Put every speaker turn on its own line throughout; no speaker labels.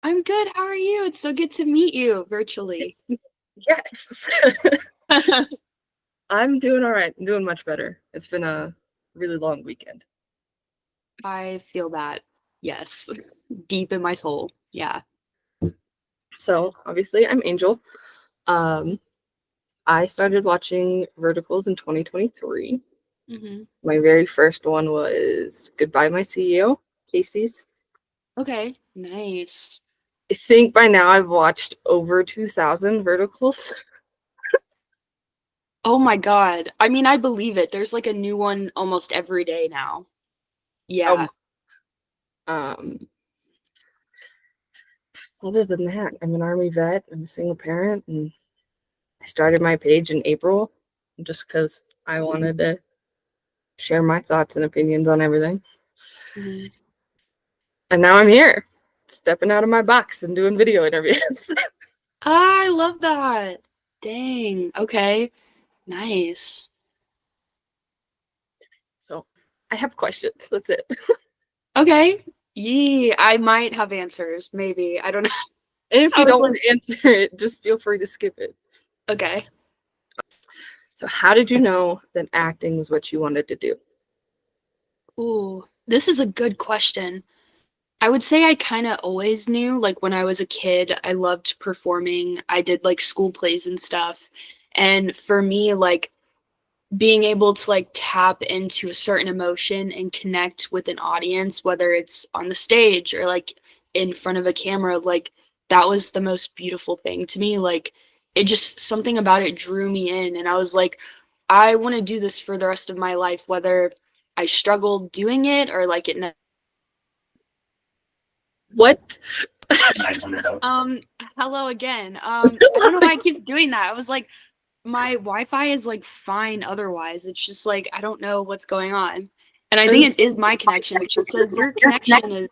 I'm good. How are you? It's so good to meet you virtually.
Yeah, I'm doing all right. I'm doing much better. It's been a really long weekend.
I feel that. Yes. Deep in my soul. Yeah.
So, obviously, I'm Angel. Um, I started watching Verticals in 2023.
hmm
My very first one was Goodbye, My CEO, Casey's.
Okay. Nice.
I think by now I've watched over 2,000 Verticals.
Oh my God. I mean, I believe it. There's like a new one almost every day now.
Um,
Yeah.
um, Other than that, I'm an Army vet. I'm a single parent, and I started my page in April just because I wanted to share my thoughts and opinions on everything.
Mhm.
And now I'm here, stepping out of my box and doing video interviews.
I love that. Dang. Okay. Nice.
So I have questions. That's it.
Okay. Yee. I might have answers. Maybe. I don't know.
And if
I
you
was
don't
like,
want to answer it, just feel free to skip it.
okay.
So, how did you know that acting was what you wanted to do?
Ooh, this is a good question. I would say I kind of always knew, like when I was a kid, I loved performing. I did like school plays and stuff. And for me, like being able to like tap into a certain emotion and connect with an audience, whether it's on the stage or like in front of a camera, like that was the most beautiful thing to me. Like it just something about it drew me in. And I was like, I want to do this for the rest of my life, whether I struggled doing it or like it.
What?
Um, Hello again. I don't know why it keeps doing that. I was like, my Wi-Fi is like fine otherwise. It's just like I don't know what's going on. And I think it is my connection because it says your connection is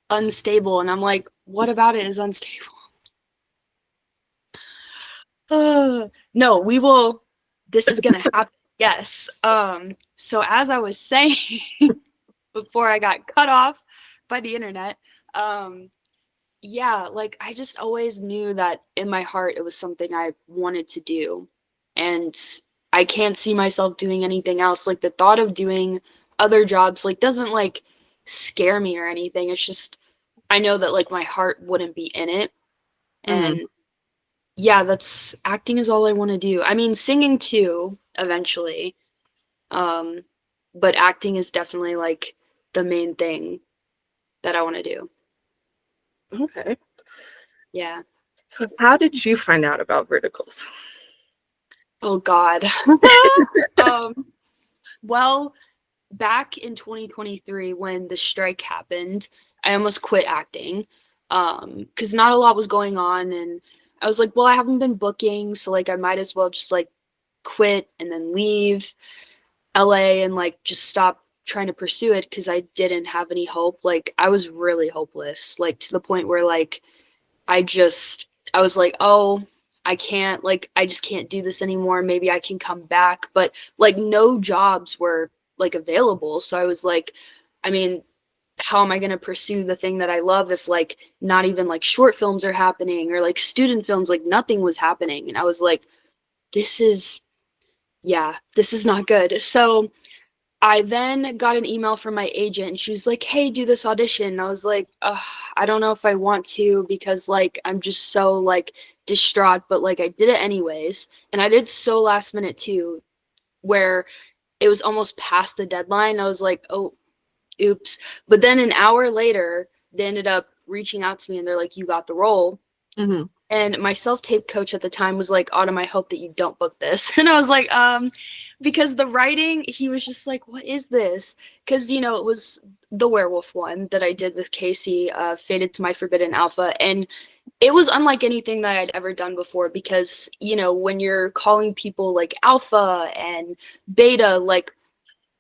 unstable. And I'm like, what about it is unstable? No, we will, this is gonna happen. Yes. So as I was saying before I got cut off by the internet, um, yeah, like I just always knew that in my heart it was something I wanted to do. And I can't see myself doing anything else. Like the thought of doing other jobs like doesn't like scare me or anything. It's just I know that like my heart wouldn't be in it.
hmm
And yeah, that's acting is all I want to do. I mean, singing too eventually. Um, but acting is definitely like the main thing that I want to do.
Okay.
Yeah.
So, how did you find out about verticals?
Oh God. Um, well, back in 2023 when the strike happened, I almost quit acting. Because not a lot was going on and I was like, well, I haven't been booking, so like I might as well just like quit and then leave LA and like just stop trying to pursue it because I didn't have any hope. Like I was really hopeless, like to the point where like I was like, oh, I can't, like, I just can't do this anymore. Maybe I can come back. But like, no jobs were like available. So I was like, I mean, how am I going to pursue the thing that I love if like not even like short films are happening or like student films, like nothing was happening. And I was like, this is, yeah, this is not good. So I then got an email from my agent and she was like, "Hey, do this audition." And I was like, "Ugh, I don't know if I want to because like I'm just so like distraught, but like I did it anyways." And I did so last minute too, where it was almost past the deadline. I was like, "Oh, oops." But then an hour later, they ended up reaching out to me and they're like, "You got the role."
hmm
And my self-tape coach at the time was like, Autumn, I hope that you don't book this. And I was like, because the writing, he was just like, what is this? Because, you know, it was the werewolf one that I did with Casey, Fated to My Forbidden Alpha. And it was unlike anything that I'd ever done before because, you know, when you're calling people like alpha and beta, like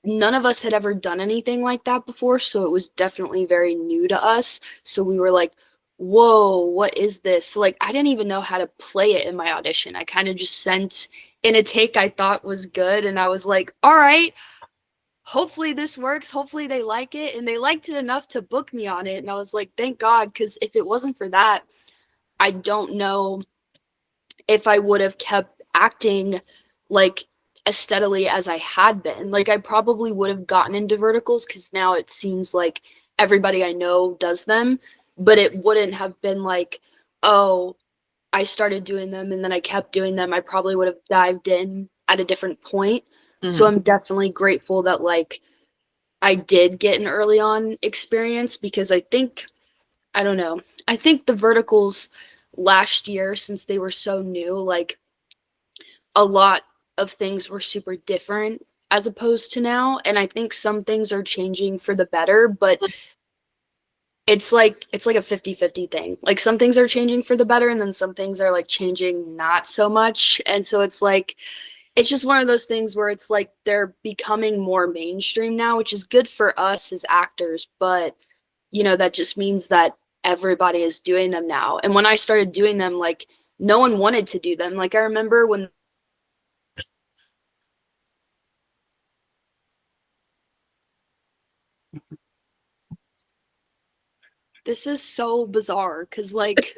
none of us had ever done anything like that before, so it was definitely very new to us. So we were like, whoa, what is this? So, like, I didn't even know how to play it in my audition. I kind of just sent in a take I thought was good, and I was like, all right, hopefully this works. Hopefully they like it. And they liked it enough to book me on it. And I was like, thank God, because if it wasn't for that, I don't know if I would have kept acting like as steadily as I had been. Like I probably would have gotten into verticals because now it seems like everybody I know does them, but it wouldn't have been like, oh, I started doing them and then I kept doing them. I probably would have dived in at a different point. So
Hmm.
I'm definitely grateful that like I did get an early on experience because I think I don't know. I think the verticals last year, since they were so new, like a lot of things were super different as opposed to now. And I think some things are changing for the better, but it's like a 50-50 thing. Like some things are changing for the better and then some things are like changing not so much. And so it's like it's just one of those things where it's like they're becoming more mainstream now, which is good for us as actors, but that just means that everybody is doing them now. And when I started doing them, like no one wanted to do them. Like I remember when this is so bizarre because like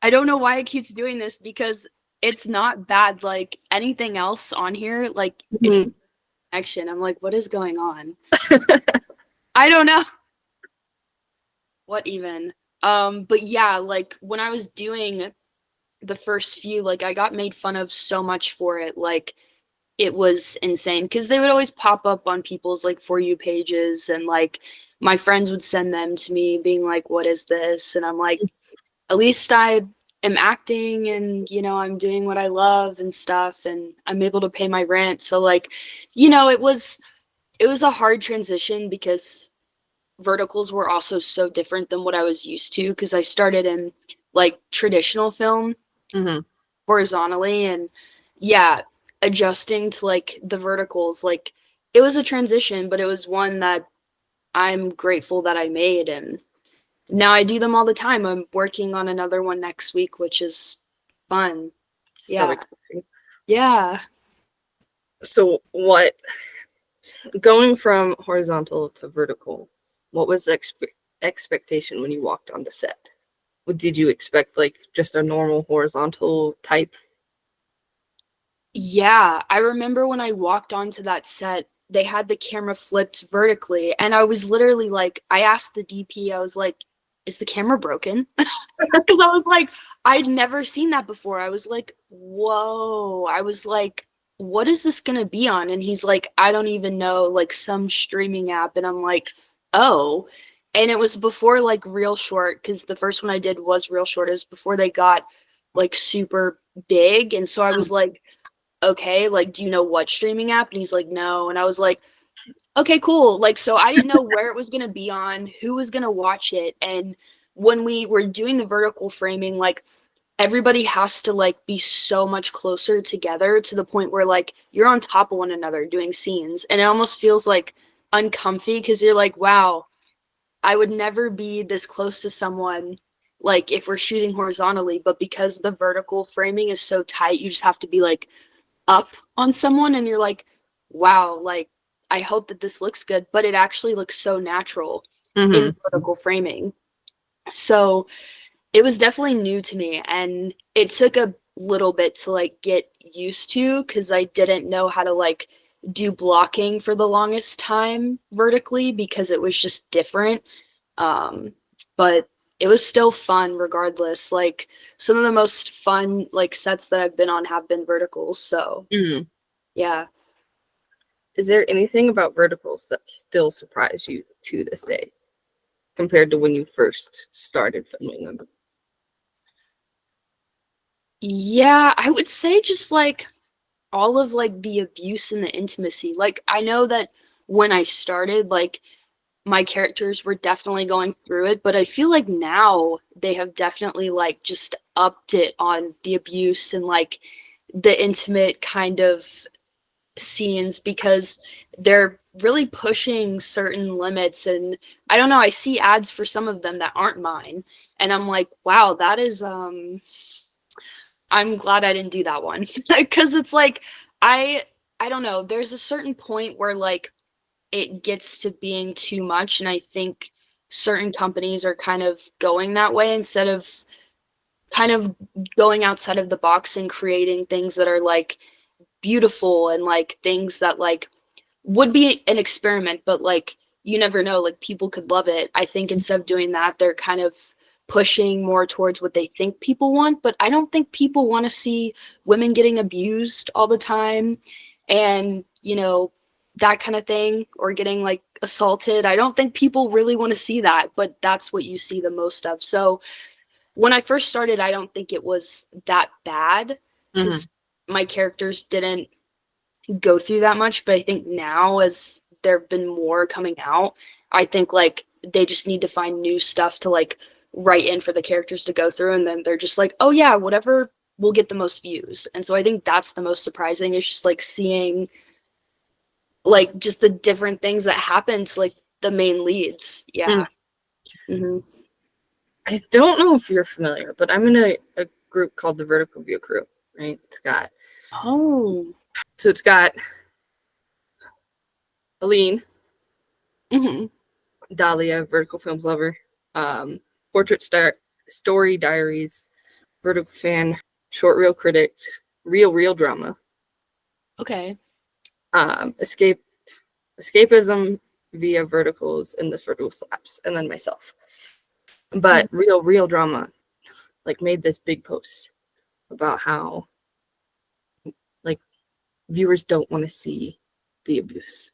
I don't know why it keeps doing this because it's not bad like anything else on here. Like it's
Hmm.
action. I'm like, what is going on? I don't know. What even? But yeah, like when I was doing the first few, like I got made fun of so much for it. Like it was insane because they would always pop up on people's like For You pages and like my friends would send them to me being like, what is this? And I'm like, at least I am acting and I'm doing what I love and stuff and I'm able to pay my rent. So like, it was a hard transition because verticals were also so different than what I was used to because I started in like traditional film
Hmm.
horizontally and yeah, adjusting to like the verticals like it was a transition, but it was one that I'm grateful that I made and now I do them all the time. I'm working on another one next week, which is fun.
So
Yeah.
exciting.
Yeah.
So what, going from horizontal to vertical, what was the expectation when you walked on the set? What did you expect, like just a normal horizontal type?
Yeah, I remember when I walked onto that set, they had the camera flipped vertically, and I was literally like, I asked the DP, I was like, is the camera broken? Because I was like, I'd never seen that before. I was like, whoa. I was like, what is this gonna be on? And he's like, I don't even know, like some streaming app. And I'm like, oh. And it was before like Real Short, because the first one I did was Real Short. It was before they got like super big. And so I was like, okay, like, do you know what streaming app? And he's like, no. And I was like, okay, cool. Like, so I didn't know where it was going to be on, who was going to watch it. And when we were doing the vertical framing, like, everybody has to like be so much closer together to the point where like you're on top of one another doing scenes. And it almost feels like uncomfy because you're like, wow, I would never be this close to someone like if we're shooting horizontally, but because the vertical framing is so tight, you just have to be like up on someone and you're like, wow, like I hope that this looks good, but it actually looks so natural in
Hmm.
vertical framing. So it was definitely new to me and it took a little bit to like get used to because I didn't know how to like do blocking for the longest time vertically because it was just different. Um, but it was still fun regardless. Like some of the most fun like sets that I've been on have been verticals. So
Hmm.
yeah.
Is there anything about verticals that still surprise you to this day compared to when you first started filming them?
Yeah, I would say just like all of like the abuse and the intimacy. Like I know that when I started, like my characters were definitely going through it, but I feel like now they have definitely like just upped it on the abuse and like the intimate kind of scenes because they're really pushing certain limits and I don't know, I see ads for some of them that aren't mine and I'm like, wow, that is I'm glad I didn't do that one because it's like I I don't know. There's a certain point where like it gets to being too much, and I think certain companies are kind of going that way instead of kind of going outside of the box and creating things that are like beautiful and like things that like would be an experiment, but like you never know, like people could love it. I think instead of doing that, they're kind of pushing more towards what they think people want, but I don't think people want to see women getting abused all the time and, you know, that kind of thing, or getting like assaulted. I don't think people really want to see that, but that's what you see the most of. So when I first started, I don't think it was that bad
Mhm.
because my characters didn't go through that much. But I think now, as there have been more coming out, I think like they just need to find new stuff to like write in for the characters to go through, and then they're just like, oh yeah, whatever will get the most views. And so I think that's the most surprising, is just like seeing like just the different things that happen to like the main leads. Yeah. Hmm.
I don't know if you're familiar, but I'm in a group called the Vertical View Crew, right?
Oh.
It's got Aline,
Hmm.
Dahlia, Vertical Films Lover, Portrait Story Diaries, Vertical Fan, Short Reel Critic, Real Drama,
Okay.
Escapism via Verticals, and this Vertical Slaps, and then myself. But Real Drama like made this big post about how like viewers don't want to see the abuse.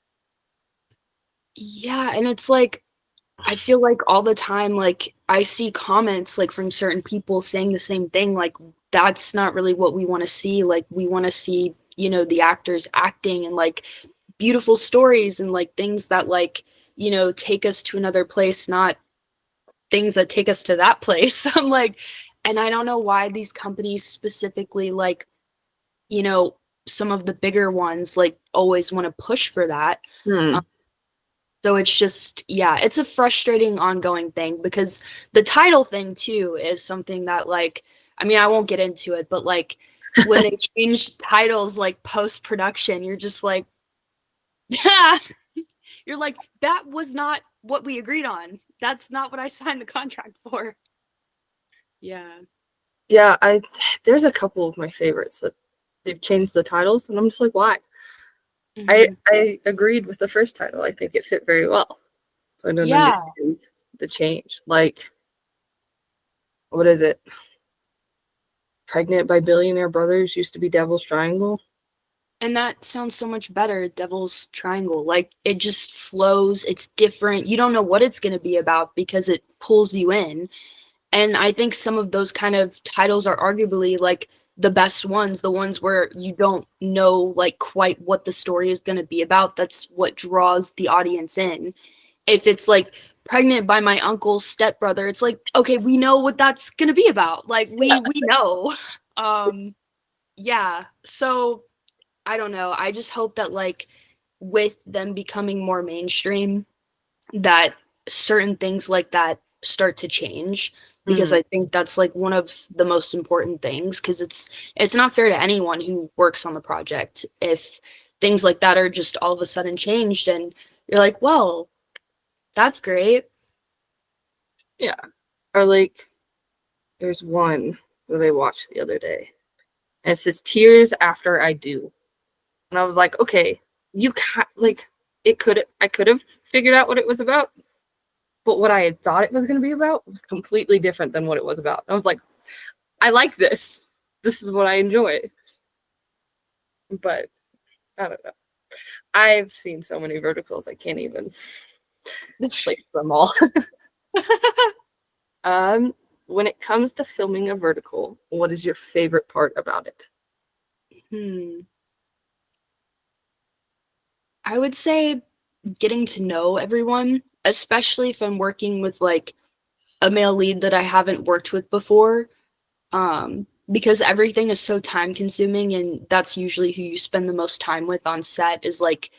Yeah, and it's like I feel like all the time, like I see comments like from certain people saying the same thing, like that's not really what we want to see. Like we want to see, you know, the actors acting and like beautiful stories and like things that like, you know, take us to another place, not things that take us to that place. I'm like, and I don't know why these companies specifically like, you know, some of the bigger ones like always want to push for that. So it's just, yeah, it's a frustrating ongoing thing, because the title thing too is something that like, I mean, I won't get into it, but like when they change titles like post production, you're just like, yeah, you're like, that was not what we agreed on. That's not what I signed the contract for. Yeah.
Yeah, there's a couple of my favorites that they've changed the titles, and I'm just like, why?
Hmm.
I agreed with the first title. I think it fit very well. So I don't
Yeah.
understand the change. Like, what is it? Pregnant by Billionaire Brothers used to be Devil's Triangle.
And that sounds so much better, Devil's Triangle. Like it just flows, it's different. You don't know what it's going to be about because it pulls you in. And I think some of those kind of titles are arguably like the best ones, the ones where you don't know like quite what the story is going to be about. That's what draws the audience in. If it's like Pregnant by My Uncle's Stepbrother, it's like, okay, we know what that's going to be about. Like we know. Um yeah. So I don't know. I just hope that like with them becoming more mainstream, that certain things like that start to change, because I think that's like one of the most important things, because it's not fair to anyone who works on the project if things like that are just all of a sudden changed and you're like, well, that's great.
Yeah. Or like, there's one that I watched the other day, and it says Tears After I Do. And I was like, okay, you can't, like, I could have figured out what it was about, but what I had thought it was going to be about was completely different than what it was about. I was like, I like this. This is what I enjoy. But I don't know. I've seen so many verticals, I can't even place them all. When it comes to filming a vertical, what is your favorite part about it?
Hmm. I would say getting to know everyone, especially if I'm working with like a male lead that I haven't worked with before, because everything is so time consuming, and that's usually who you spend the most time with on set is like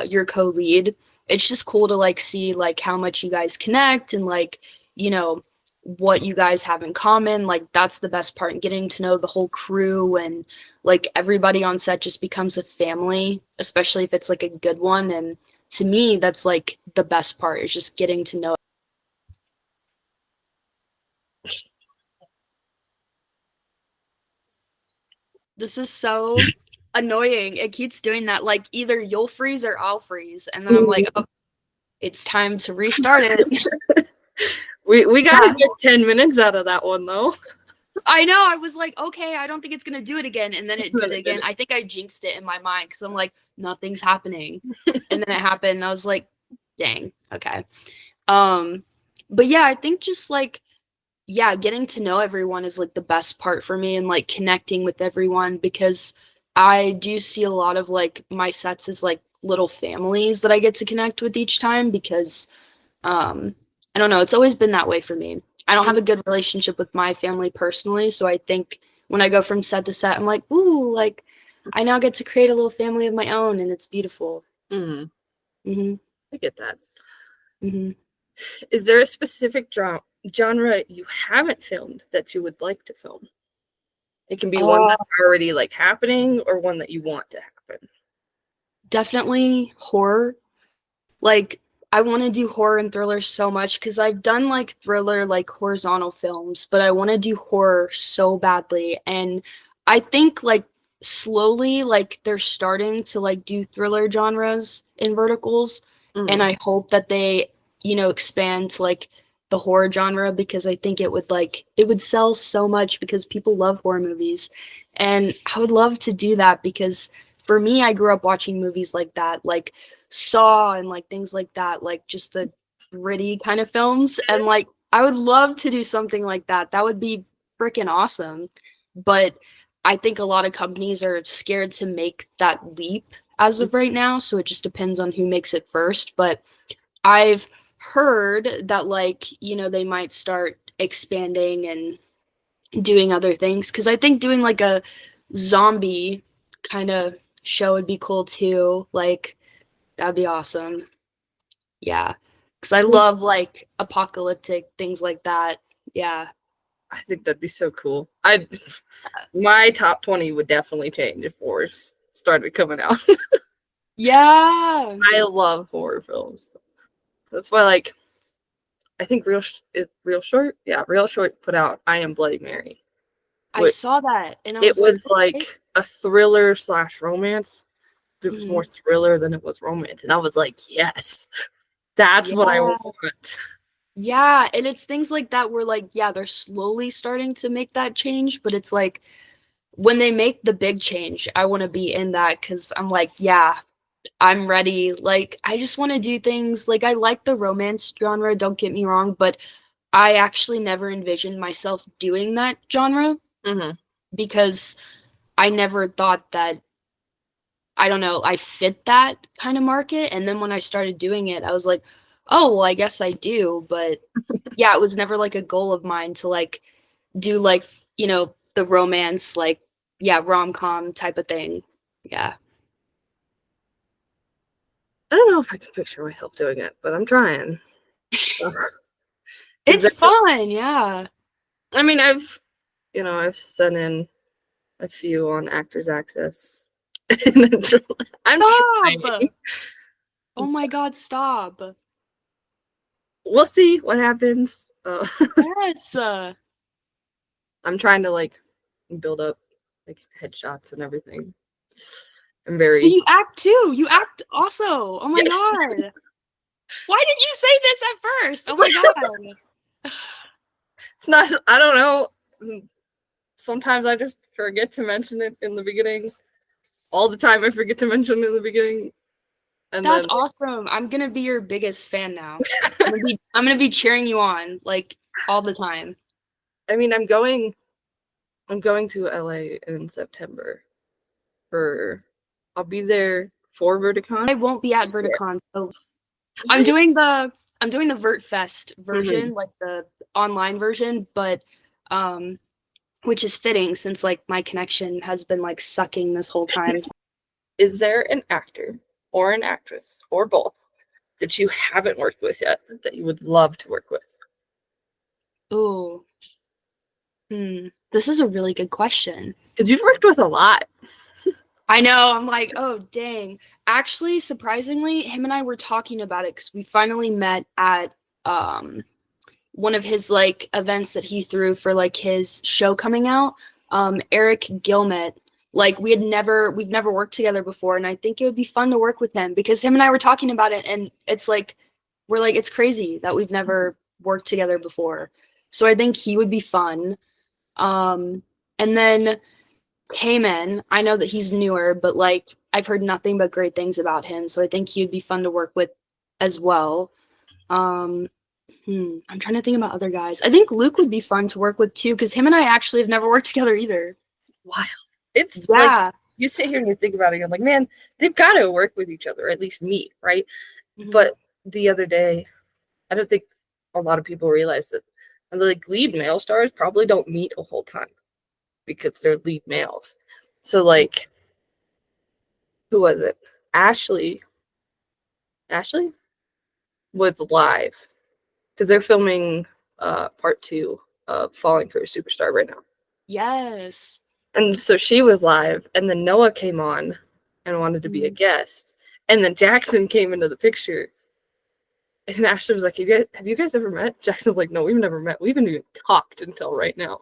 your co-lead. It's just cool to like see like how much you guys connect and like, you know, what you guys have in common. Like that's the best part, getting to know the whole crew, and like everybody on set just becomes a family, especially if it's like a good one. And to me, that's like the best part, is just getting to know. This is so annoying. It keeps doing that. Like either you'll freeze or I'll freeze. And then I'm like, oh, it's time to restart it.
We got
Yeah.
a good 10 minutes out of that one though.
I know. I was like, okay, I don't think it's gonna do it again. And then it did it again. I think I jinxed it in my mind because I'm like, nothing's happening. And then it happened. And I was like, dang, okay. But yeah, I think just like, yeah, getting to know everyone is like the best part for me, and like connecting with everyone, because I do see a lot of like my sets as like little families that I get to connect with each time, because I don't know, it's always been that way for me. I don't have a good relationship with my family personally, so I think when I go from set to set, I'm like, ooh, like I now get to create a little family of my own, and it's beautiful.
Mm-hmm.
Mm-hmm.
I get that.
Mm-hmm.
Is there a specific genre you haven't filmed that you would like to film? It can be one that's already like happening or one that you want to happen.
Definitely horror. Like I want to do horror and thriller so much, because I've done like thriller, like horizontal films, but I want to do horror so badly. And I think like slowly, like they're starting to like do thriller genres in verticals. And I hope that they, expand to like the horror genre, because I think it would sell so much, because people love horror movies. And I would love to do that, because for me, I grew up watching movies like that, like Saw and like things like that, like just the gritty kind of films. And like I would love to do something like that. That would be freaking awesome. But I think a lot of companies are scared to make that leap as of right now. So it just depends on who makes it first. But I've heard that like, they might start expanding and doing other things. Cause I think doing like a zombie kind of show would be cool too. Like that'd be awesome. Yeah. Because I love like apocalyptic things like that. Yeah.
I think that'd be so cool. My top 20 would definitely change if wars started coming out.
Yeah.
I love horror films. That's why, like, I think Real Short, yeah, Real Short put out I Am Bloody Mary.
I saw that and I
It
was like,
was like a thriller slash romance. It was more thriller than it was romance, and I was like, yes, that's what I want.
Yeah, and it's things like that where like, yeah, they're slowly starting to make that change, but it's like when they make the big change, I want to be in that, because I'm like, yeah, I'm ready. Like, I just want to do things like I like the romance genre, don't get me wrong, but I actually never envisioned myself doing that genre, because I never thought that, I don't know, I fit that kind of market. And then when I started doing it, I was like, oh, well, I guess I do. But yeah, it was never like a goal of mine to like do like, the romance, like, yeah, rom-com type of thing. Yeah.
I don't know if I can picture myself doing it, but I'm trying.
It's fun. Yeah.
I mean, I've sent in a few on Actors Access. I'm trying.
Stop. Oh my God, stop.
We'll see what happens.
Yes.
I'm trying to like build up like headshots and everything. I'm very
So you act too. You act also. Oh my
yes.
God. Why did you say this at first? Oh my God.
It's not. I don't know. Sometimes I just forget to mention it in the beginning. All the time, I forget to mention it in the beginning. And
That's
then
awesome. I'm gonna be your biggest fan now. I'm gonna be cheering you on like all the time.
I mean, I'm going to LA in September I'll be there for Verticon.
I won't be at Verticon, so I'm doing the VertFest version, like the online version, but which is fitting since like my connection has been like sucking this whole time.
Is there an actor or an actress or both that you haven't worked with yet that you would love to work with?
Ooh. This is a really good question.
Because you've worked with a lot.
I know. I'm like, oh, dang. Actually, surprisingly, him and I were talking about it because we finally met at one of his like events that he threw for like his show coming out. Eric Gilmet. Like we've never worked together before, and I think it would be fun to work with him because him and I were talking about it, and it's like we're like it's crazy that we've never worked together before. So I think he would be fun. And then Cayman, I know that he's newer, but like I've heard nothing but great things about him, so I think he'd be fun to work with as well. Um, I'm trying to think about other guys. I think Luke would be fun to work with too, because him and I actually have never worked together either.
Wild. It's like
Yeah.
you sit here and you think about it, you're like, man, they've got to work with each other, at least meet, right?
Mhm.
But the other day, I don't think a lot of people realize that like lead male stars probably don't meet a whole ton because they're lead males. So like, who was it? Ashley. Ashley was live because they're filming part 2 of Falling for a Superstar right now.
Yes.
And so she was live, and then Noah came on and wanted to be a guest. And then Jackson came into the picture. And Ashley was like, have you guys ever met? Jackson's like, no, we've never met. We haven't even talked until right now.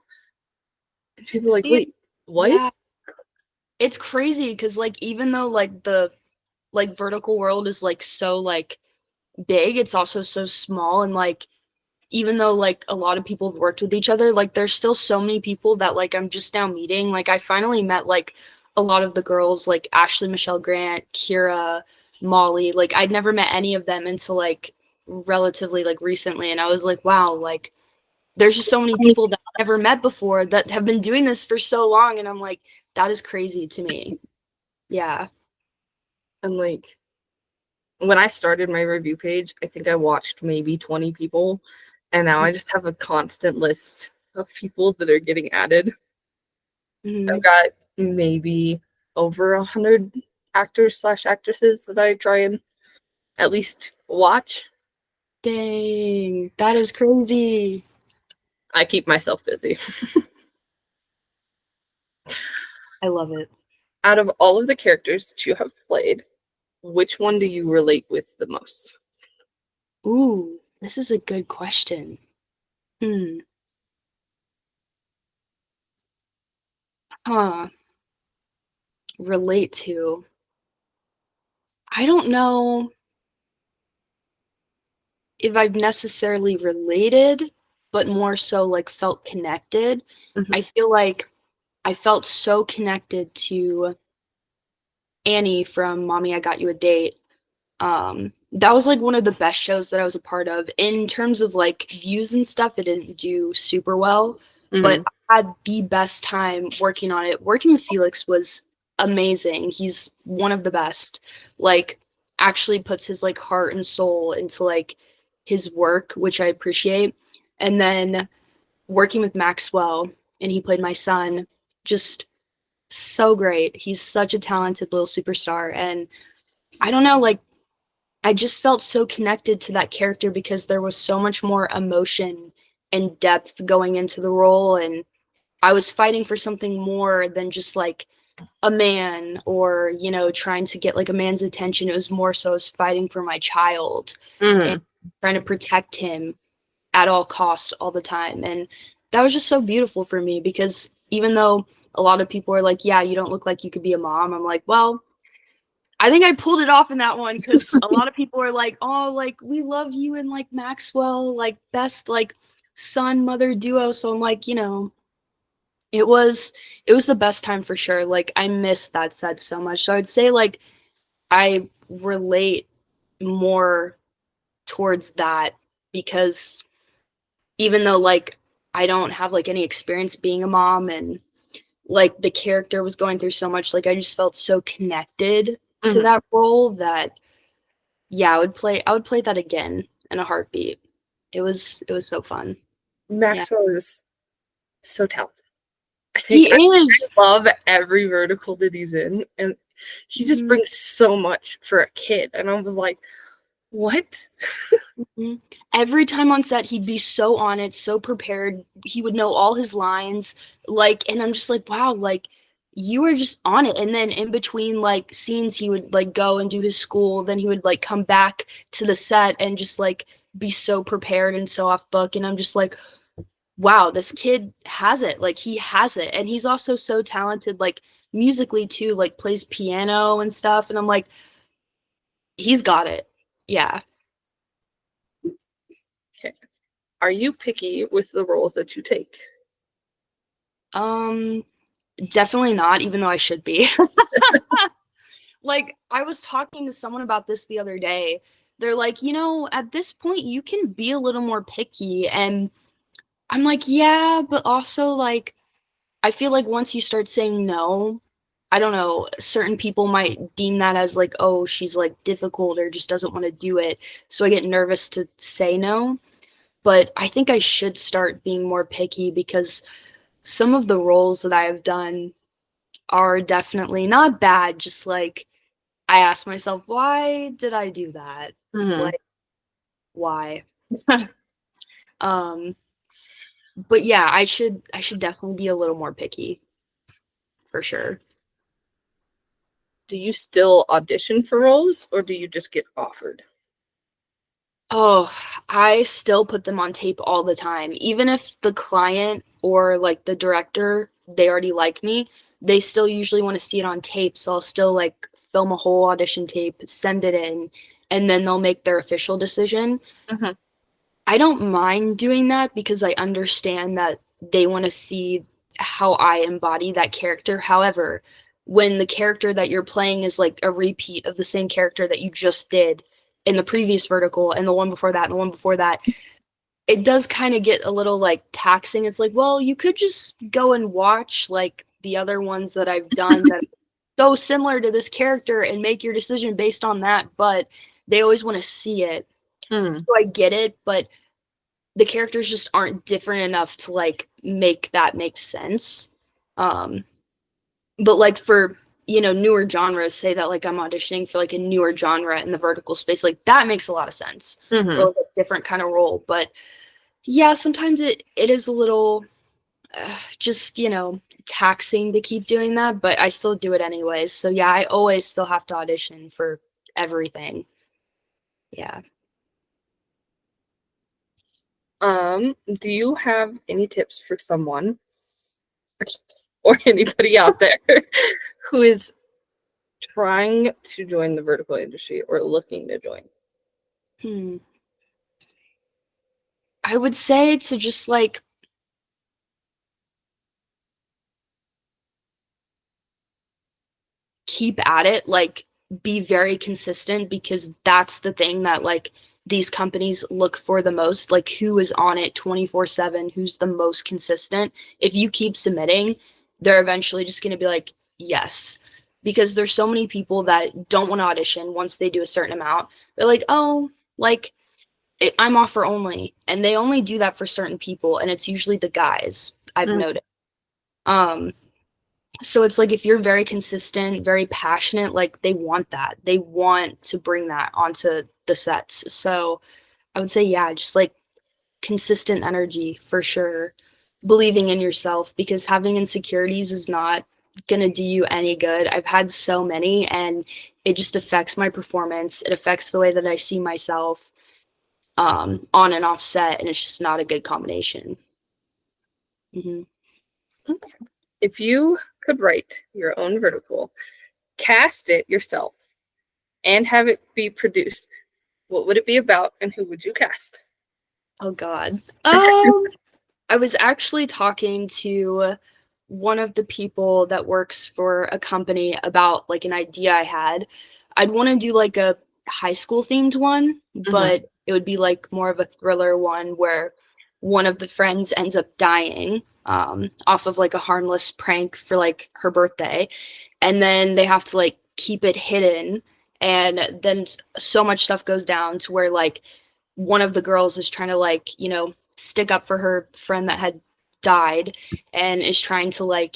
And people are like,
See,
wait, what?
yeah, it's crazy because like even though like the like vertical world is like so like big, it's also so small and like even though like a lot of people have worked with each other, like there's still so many people that like I'm just now meeting. Like I finally met like a lot of the girls, like Ashley Michelle Grant, Kira, Molly. Like I'd never met any of them until like relatively like recently, and I was like, wow, like there's just so many people that I've never met before that have been doing this for so long, and I'm like, that is crazy to me. Yeah.
And like, when I started my review page, I think I watched maybe 20 people. And now I just have a constant list of people that are getting added.
Mhm.
I've got maybe over 100 actors slash actresses that I try and at least watch.
Dang, that is crazy.
I keep myself busy.
I love it.
Out of all of the characters that you have played, which one do you relate with the most?
Ooh, this is a good question. Hmm. Huh. Relate to. I don't know if I've necessarily related, but more so like felt connected.
Mhm.
I feel like I felt so connected to Annie from Mommy, I Got You a Date. That was like one of the best shows that I was a part of. In terms of like views and stuff, it didn't do super well, but
Mhm.
I had the best time working on it. Working with Felix was amazing. He's one of the best. Like actually puts his like heart and soul into like his work, which I appreciate. And then working with Maxwell, and he played my son, just so great. He's such a talented little superstar. And I don't know, like I just felt so connected to that character because there was so much more emotion and depth going into the role, and I was fighting for something more than just like a man or trying to get like a man's attention. It was more so I was fighting for my child and
Mhm.
trying to protect him at all costs all the time, and that was just so beautiful for me because even though a lot of people are like, yeah, you don't look like you could be a mom, I'm like, well, I think I pulled it off in that one because a lot of people are like, "Oh, like we love you and like Maxwell, like best like son mother duo." So I'm like, it was it was the best time for sure. Like I miss that set so much. So I'd say like I relate more towards that because even though like I don't have like any experience being a mom and like the character was going through so much, like I just felt so connected to
Mhm.
that role that yeah, I would play that again in a heartbeat. It was so fun. Yeah.
Maxwell is so talented. I think
He
I
is.
love every vertical that he's in, and he just
Mhm,
brings so much for a kid. And I was like, what?
mhm. Every time on set, he'd be so on it, so prepared. He would know all his lines. Like, and I'm just like, wow, like you were just on it. And then in between like scenes, he would like go and do his school, then he would like come back to the set and just like be so prepared and so off book. And I'm just like, wow, this kid has it. Like he has it. And he's also so talented, like musically too, like plays piano and stuff. And I'm like, he's got it. Yeah.
Okay. Are you picky with the roles that you take?
Um, Definitely not, even though I should be. Like, I was talking to someone about this the other day. They're like, at this point, you can be a little more picky. And I'm like, yeah, but also, like, I feel like once you start saying no, I don't know, certain people might deem that as like, oh, she's like difficult or just doesn't want to do it. So I get nervous to say no. But I think I should start being more picky because some of the roles that I have done are definitely not bad, just like I ask myself, why did I do that?
Mhm.
Like, why? um, but yeah, I should definitely be a little more picky for sure.
Do you still audition for roles or do you just get offered?
Oh, I still put them on tape all the time. Even if the client or like the director, they already like me, they still usually want to see it on tape. So I'll still like film a whole audition tape, send it in, and then they'll make their official decision.
Mhm.
I don't mind doing that because I understand that they want to see how I embody that character. However, when the character that you're playing is like a repeat of the same character that you just did in the previous vertical and the one before that and the one before that, it does kind of get a little like taxing. It's like, well, you could just go and watch like the other ones that I've done that are so similar to this character and make your decision based on that, but they always want to see it.
Mm.
So I get it, but the characters just aren't different enough to like make that make sense. Um, but like for newer genres, say that like I'm auditioning for like a newer genre in the vertical space, like that makes a lot of sense, or
Mhm.
like a different kind of role. But yeah, sometimes it is a little just taxing to keep doing that, but I still do it anyways. So yeah, I always still have to audition for everything. Yeah.
Do you have any tips for someone or anybody out there who is trying to join the vertical industry or looking to join?
Hmm. I would say to just like keep at it, like be very consistent because that's the thing that like these companies look for the most, like who is on it 24/7, who's the most consistent. If you keep submitting, they're eventually just going to be like, yes. Because there's so many people that don't want to audition once they do a certain amount. They're like, oh, like I'm offer only. And they only do that for certain people. And it's usually the guys, I've
Mm.
noticed. Um, so it's like if you're very consistent, very passionate, like they want that. They want to bring that onto the sets. So I would say, yeah, just like consistent energy for sure. Believing in yourself because having insecurities is not going to do you any good. I've had so many and it just affects my performance. It affects the way that I see myself on and off set. And it's just not a good combination. Hmm.
If you could write your own vertical, cast it yourself, and have it be produced, what would it be about and who would you cast?
Oh, God. I was actually talking to one of the people that works for a company about like an idea I had. I'd want to do like a high school themed one,
Mhm.
but it would be like more of a thriller one where one of the friends ends up dying off of like a harmless prank for like her birthday. And then they have to like keep it hidden. And then so much stuff goes down to where like one of the girls is trying to like, stick up for her friend that had died and is trying to like,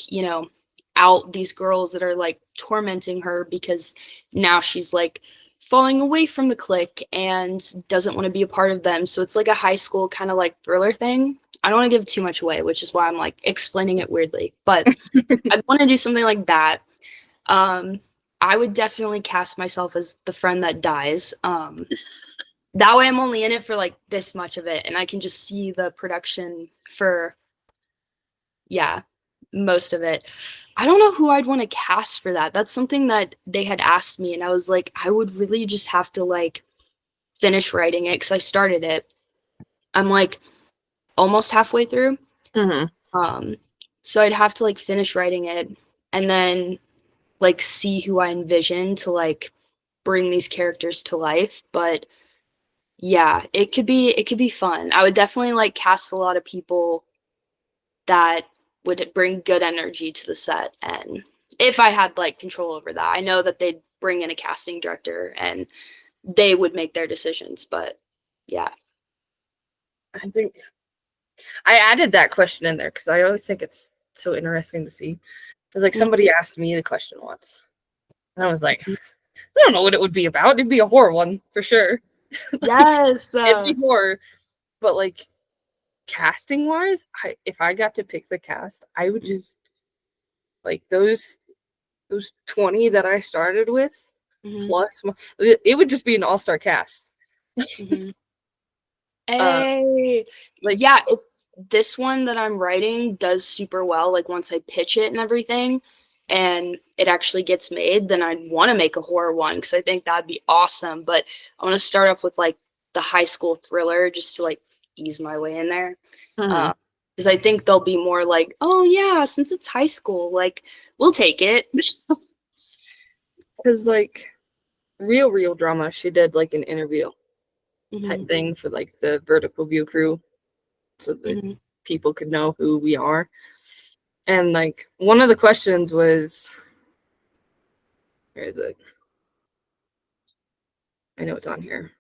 out these girls that are like tormenting her because now she's like falling away from the clique and doesn't want to be a part of them. So it's like a high school kind of like thriller thing. I don't want to give too much away, which is why I'm like explaining it weirdly. But I'd want to do something like that. I would definitely cast myself as the friend that dies. That way I'm only in it for like this much of it, and I can just see the production for, yeah, most of it. I don't know who I'd want to cast for that. That's something that they had asked me, and I was like, I would really just have to like finish writing it because I started it. I'm like almost halfway through.
Mm-hmm.
Um, so I'd have to like finish writing it and then like see who I envision to like bring these characters to life. But yeah, it could be fun. I would definitely like cast a lot of people that would bring good energy to the set. And if I had like control over that, I know that they'd bring in a casting director and they would make their decisions. But yeah.
I think I added that question in there because I always think it's so interesting to see. Because like somebody asked me the question once, and I was like, I don't know what it would be about. It'd be a horror one for sure. Like,
Yes.
it'd be horror, but like casting wise, if I got to pick the cast, I would just like those 20 that I started with plus it would just be an all-star cast.
Hey,
Like
yeah, if this one that I'm writing does super well, like once I pitch it and everything, and it actually gets made, then I'd want to make a horror one because I think that'd be awesome. But I want to start off with like the high school thriller just to like ease my way in there. Because I think they'll be more like, oh yeah, since it's high school, like we'll take it.
because like real drama, she did like an interview type
Mhm,
thing for like the Vertical View crew so that
mhm,
people could know who we are. And like one of the questions was, where is it? I know it's on here.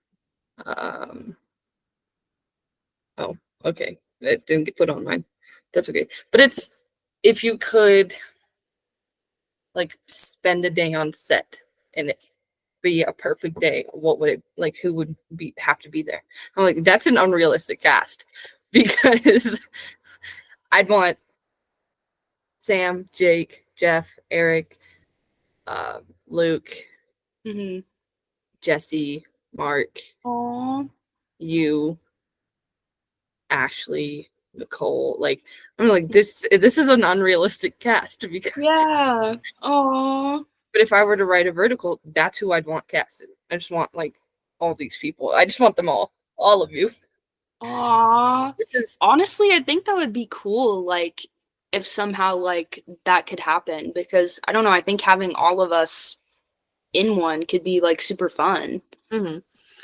Oh, okay. It didn't get put on mine. That's okay. But it's if you could like spend a day on set and it be a perfect day, what would it like? Who would be have to be there? I'm like, that's an unrealistic cast because I'd want Sam, Jake, Jeff, Eric, Luke,
mhm.
Jesse, Mark,
Aw,
you, Ashley, Nicole. Like, I'm like, this is an unrealistic cast because
yeah. Aw.
but if I were to write a vertical, that's who I'd want casted. I just want like all these people. I just want them all of you.
Aw.
Which is
Honestly, I think that would be cool, like, if somehow, like, that could happen, because I don't know, I think having all of us in one could be, like, super fun.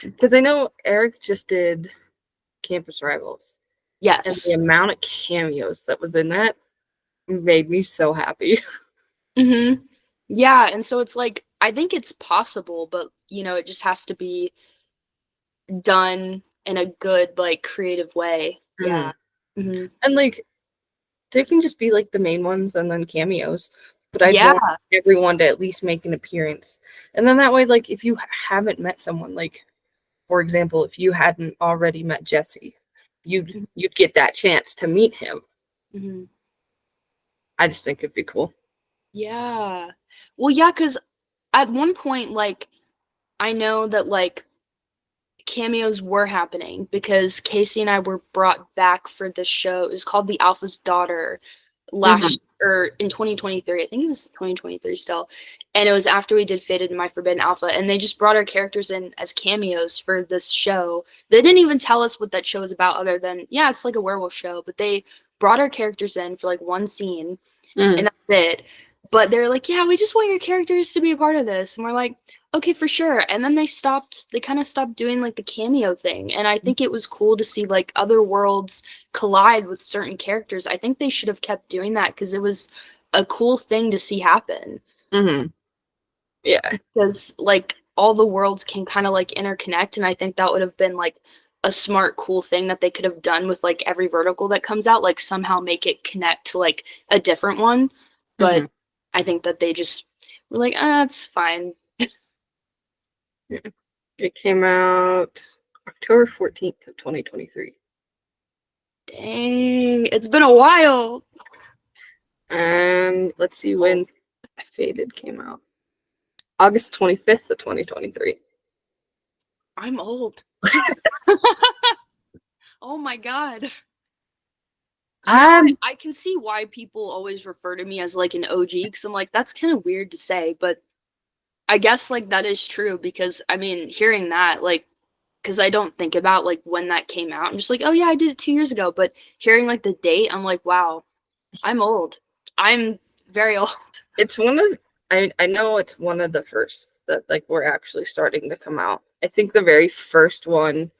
because I know Eric just did Campus Rivals, and the
Yes.
amount of cameos that was in that made me so happy.
Mm-hmm. Yeah, and so it's like, I think it's possible, but, you know, it just has to be done in a good, like, creative way.
Mhm.
Yeah. Mm-hmm.
And like they can just be like the main ones and then cameos. But I'd
Yeah.
want everyone to at least make an appearance. And then that way, like if you haven't met someone, like for example, if you hadn't already met Jesse, you'd get that chance to meet him.
Mm-hmm.
I just think it'd be cool.
Yeah. Well, yeah, because at one point, like, I know that, like, cameos were happening because Casey and I were brought back for this show. It was called The Alpha's Daughter
Mhm.
last or in 2023. I think it was 2023 still. And it was after we did Fated and My Forbidden Alpha, and they just brought our characters in as cameos for this show. They didn't even tell us what that show was about other than, yeah, it's like a werewolf show, but they brought our characters in for like one scene
Mhm.
and that's it. But they're like, yeah, we just want your characters to be a part of this. And we're like, okay, for sure. And then they kind of stopped doing like the cameo thing. And I think it was cool to see like other worlds collide with certain characters. I think they should have kept doing that because it was a cool thing to see happen.
Mhm. Yeah.
Because like all the worlds can kind of like interconnect. And I think that would have been like a smart, cool thing that they could have done with like every vertical that comes out, like somehow make it connect to like a different one. But
Mhm.
I think that they just were like, ah, it's fine.
Yeah. It came out October 14th of 2023.
Dang, it's been a while.
Let's see when Faded came out. August 25th of 2023.
I'm old. Oh my God. Yeah,
Um,
I can see why people always refer to me as like an OG because I'm like, that's kind of weird to say, but I guess like that is true because I mean, hearing that, like, because I don't think about like when that came out. I'm just like, oh yeah, I did it 2 years ago. But hearing like the date, I'm like, wow, I'm old. I'm very old.
it's one of I know it's one of the first that like we're actually starting to come out. I think the very first one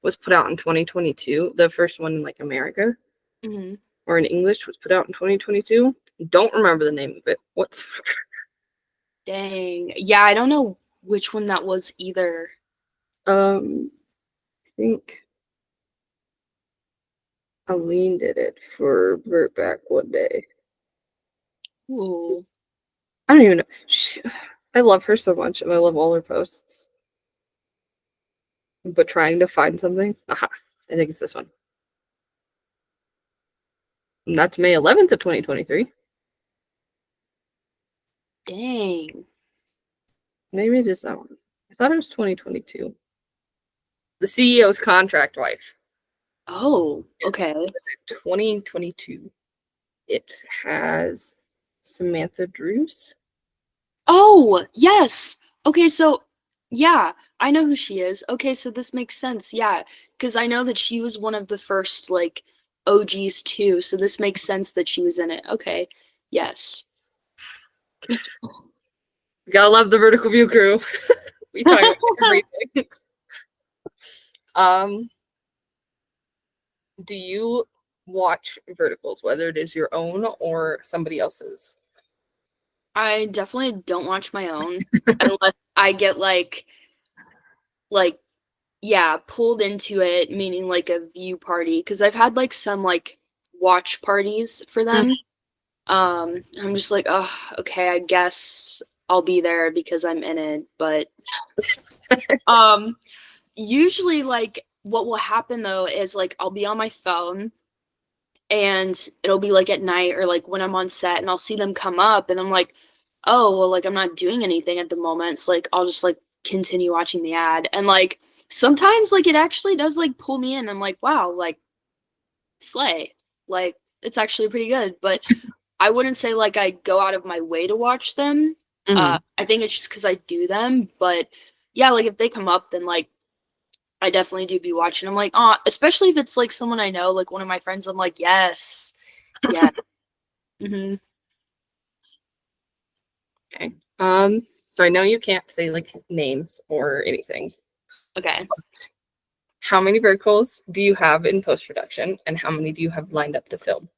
was put out in 2022. The first one in like America
Mhm.
or in English was put out in 2022. Don't remember the name of it. What's
Dang. Yeah, I don't know which one that was either.
I think Aline did it for Burt Back one day.
Ooh.
I don't even know. I love her so much and I love all her posts. But trying to find something, aha, I think it's this one. And that's May 11th of 2023.
Dang.
Maybe it is that one. I thought it was 2022. The CEO's contract wife.
Oh,
It's
okay.
2022. It has Samantha Drews.
Oh, yes. Okay, so yeah, I know who she is. Okay, so this makes sense. Yeah, because I know that she was one of the first like OGs too, so this makes sense that she was in it. Okay. Yes.
Gotta love the Vertical View crew. We talk about everything. Um, do you watch verticals, whether it is your own or somebody else's?
I definitely don't watch my own unless I get like yeah, pulled into it, meaning like a view party because I've had like some like watch parties for them. I'm just like, oh, okay, I guess I'll be there because I'm in it. But um, usually, like, what will happen though is like I'll be on my phone and it'll be like at night or like when I'm on set and I'll see them come up and I'm like, oh, well, like I'm not doing anything at the moment. It's like I'll just like continue watching the ad and like sometimes like it actually does like pull me in. I'm like, wow, like slay, like it's actually pretty good. But I wouldn't say like I go out of my way to watch them.
Mm-hmm.
I think it's just because I do them. But yeah, like if they come up, then like I definitely do be watching. I'm like, oh, especially if it's like someone I know, like one of my friends. I'm like, yes, yeah. Hmm.
Okay. So I know you can't say like names or anything.
Okay.
How many verticals do you have in post-production and how many do you have lined up to film?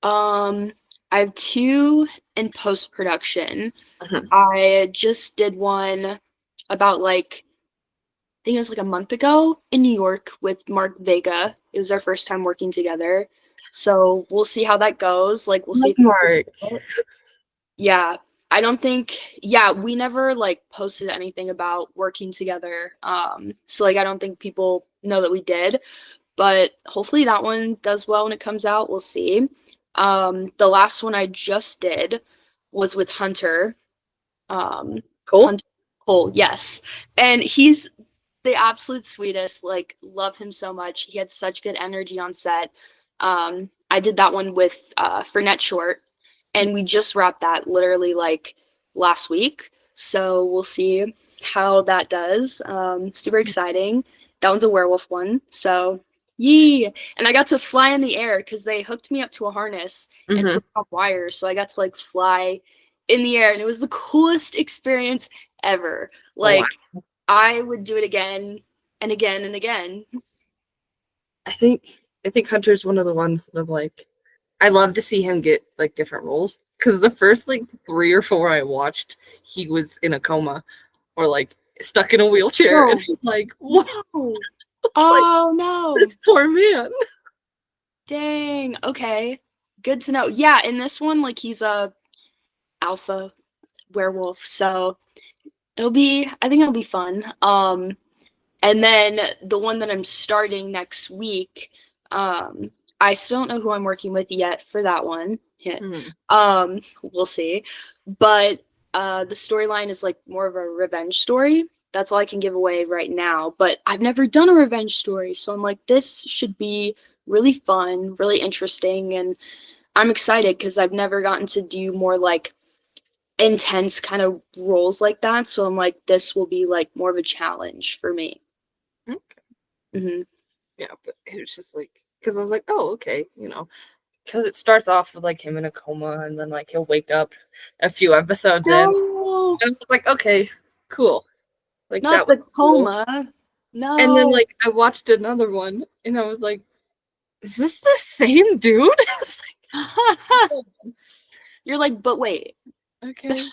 Um, I have two in post production.
Uh-huh.
I just did one about like I think it was like a month ago in New York with Mark Vega. It was our first time working together. So we'll see how that goes. Like we'll see if
Mark.
yeah. I don't think yeah, we never like posted anything about working together. So like I don't think people know that we did, but hopefully that one does well when it comes out. We'll see. The last one I just did was with Hunter.
Cool.
Hunter Cole, yes. And he's the absolute sweetest. Like, love him so much. He had such good energy on set. I did that one with Fernet Short, and we just wrapped that literally like last week. So we'll see how that does. Super exciting. That one's a werewolf one. So yee. And I got to fly in the air because they hooked me up to a harness and
Mm-hmm.
put on wires. So I got to like fly in the air, and it was the coolest experience ever.
Oh, wow.
Like I would do it again and again and again.
I think I think Hunter's one of the ones that I'm like I love to see him get like different roles because the first like 3 or 4 I watched, he was in a coma or like stuck in a wheelchair, and
No,
I'm like, what?
no.
It's like
Oh no.
this poor man.
Dang. Okay. Good to know. Yeah, in this one, like he's a alpha werewolf, so I think it'll be fun. And then the one that I'm starting next week, I still don't know who I'm working with yet for that one.
Hmm.
We'll see. But the storyline is like more of a revenge story. That's all I can give away right now. But I've never done a revenge story, so I'm like, this should be really fun, really interesting, and I'm excited because I've never gotten to do more like intense kind of roles like that. So I'm like, this will be like more of a challenge for me.
Okay.
Hmm.
Yeah, but it was just like, because I was like, oh, okay, because it starts off with like him in a coma, and then like he'll wake up a few episodes in.
No,
And it's like, okay, cool. Like
not
that was
the
cool.
coma.
And then
No.
like I watched another one, and I was like, is this the same dude? It's
You're like, but wait.
like, okay.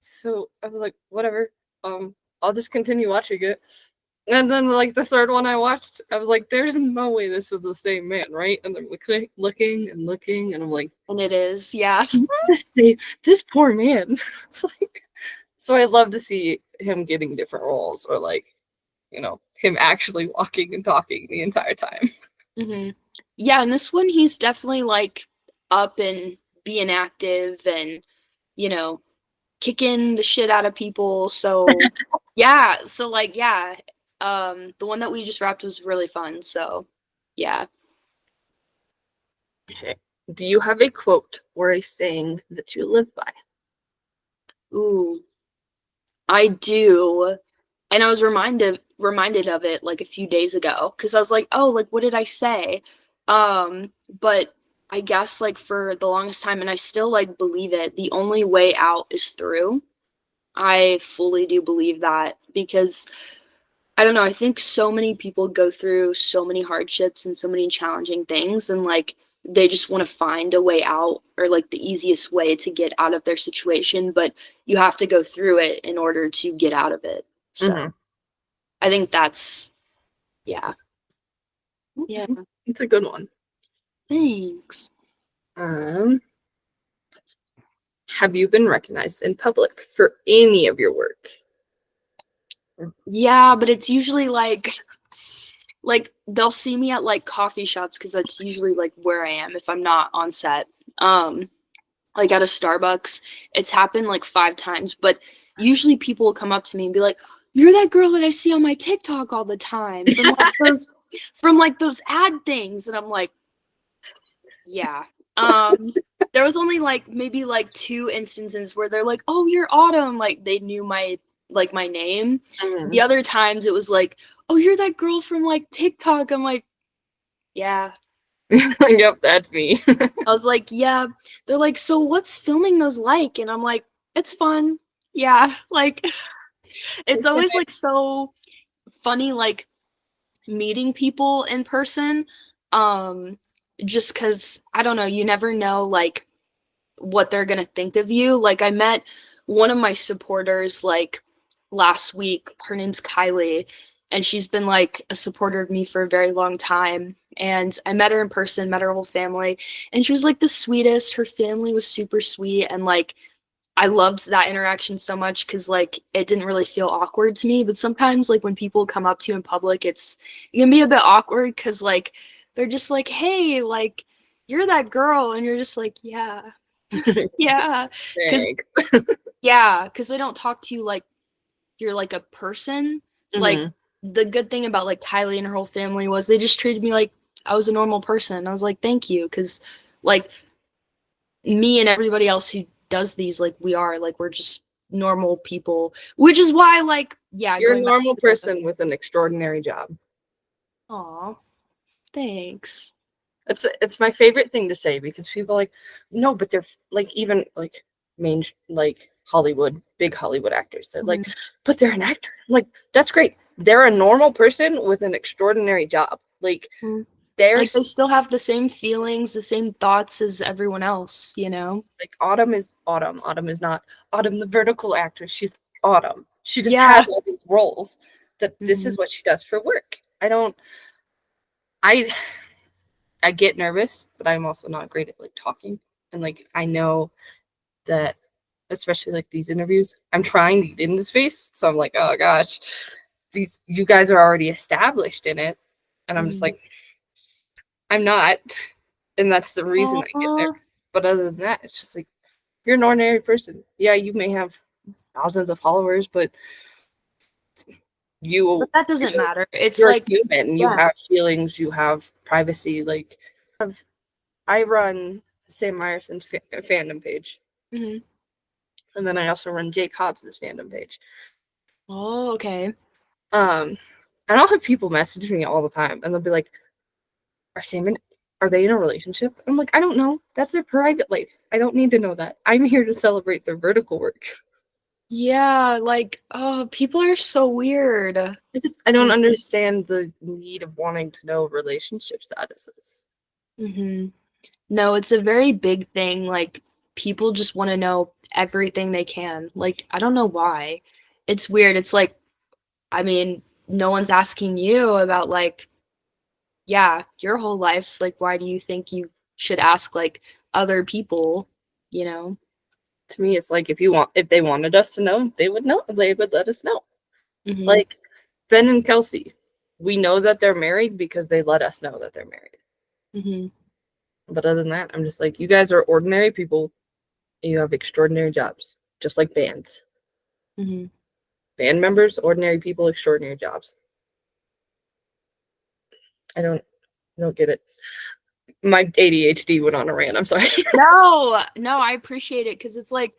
So I was like, whatever. I'll just continue watching it. And then like the third one I watched, I was like, there's no way this is the same man, right? And then looking and looking, and I'm like,
And it is, yeah.
this poor man. It's like, so I love to see him getting different roles, or like, him actually walking and talking the entire time.
Hmm. Yeah, and this one he's definitely like up and being active and, you know, kicking the shit out of people. So yeah, so like yeah, the one that we just wrapped was really fun. So yeah.
Okay. Do you have a quote or a saying that you live by?
Ooh, I do. And I was reminded of it like a few days ago because I was like, oh, like what did I say? But I guess like for the longest time, and I still like believe it, the only way out is through. I fully do believe that because I don't know, I think so many people go through so many hardships and so many challenging things, and like they just want to find a way out or like the easiest way to get out of their situation, but you have to go through it in order to get out of it. So
Mm-hmm.
I think that's, yeah. Yeah.
Okay. It's a good one.
Thanks.
Um, have you been recognized in public for any of your work?
Yeah, but it's usually like they'll see me at like coffee shops because that's usually like where I am if I'm not on set. Like at a Starbucks. It's happened like 5 times, but usually people will come up to me and be like, "You're that girl that I see on my TikTok all the time from like those ad things." And I'm like, "Yeah." There was only like maybe like 2 instances where they're like, "Oh, you're Autumn." Like they knew my name. The
Mhm.
other times it was like, "Oh, you're that girl from like TikTok." I'm like, "Yeah."
Yep, that's me.
I was like, "Yeah." They're like, "So what's filming those like?" And I'm like, "It's fun." Yeah, like it's always like so funny like meeting people in person. Um just cuz I don't know, you never know like what they're going to think of you. Like I met one of my supporters like last week. Her name's Kylie, and she's been like a supporter of me for a very long time. And I met her in person, met her whole family, and she was like the sweetest. Her family was super sweet, and like I loved that interaction so much because like it didn't really feel awkward to me. But sometimes like when people come up to you in public, it can be a bit awkward because like they're just like, hey, like you're that girl, and you're just like, yeah, yeah, because
Thanks.
yeah, because they don't talk to you like you're like a person. Like
Hmm.
the good thing about like Kylie and her whole family was they just treated me like I was a normal person. I was like, thank you, because like me and everybody else who does these, like we are, like we're just normal people, which is why like yeah,
You're a
going back
normal
to the
person with an extraordinary job.
aw, thanks.
It's my favorite thing to say because people are like, no, but they're like even like like Hollywood, big Hollywood actors. They're like,
Mhm.
but they're an actor. I'm like, that's great. They're a normal person with an extraordinary job. Like
Mhm. Like they
there's
still have the same feelings, the same thoughts as everyone else, you know?
like Autumn is Autumn. Autumn is not Autumn, the vertical actress. She's Autumn. She just
Yeah.
has all these roles that this
Mhm.
is what she does for work. I I get nervous, but I'm also not great at like talking. And like I know that especially like these interviews, I'm trying to get in the space. So I'm like, oh gosh, these you guys are already established in it. And I'm just
Mhm.
like, I'm not, and that's the reason I get there.
Aw.
But other than that, it's just like you're an ordinary person. Yeah, you may have thousands of followers, but
But
you
that doesn't matter. It's
you're
like,
human. You
yeah.
have feelings. You have privacy. Like I run Sam Meyerson's fandom page,
Hmm.
and then I also run Jake Hobbs's fandom page.
Oh, okay.
And I'll have people message me all the time, and they'll be like, are they in a relationship?" I'm like, I don't know. That's their private life. I don't need to know that. I'm here to celebrate their vertical work.
Yeah, like, oh, people are so weird.
I don't understand the need of wanting to know relationship statuses.
Mm-hmm. No, it's a very big thing. Like, people just want to know everything they can. Like, I don't know why. It's weird. It's like, I mean, no one's asking you about, like, yeah, your whole life's like, why do you think you should ask, like, other people, you know?
To me, it's like if they wanted us to know, they would know. They would let us know.
Mm-hmm.
Like Ben and Kelsey, we know that they're married because they let us know that they're married.
Mm-hmm.
But other than that, I'm just like, you guys are ordinary people. And you have extraordinary jobs, just like bands.
Mm-hmm.
Band members, ordinary people, extraordinary jobs. I don't get it. My ADHD went on a rant. I'm sorry.
No, no, I appreciate it because it's like,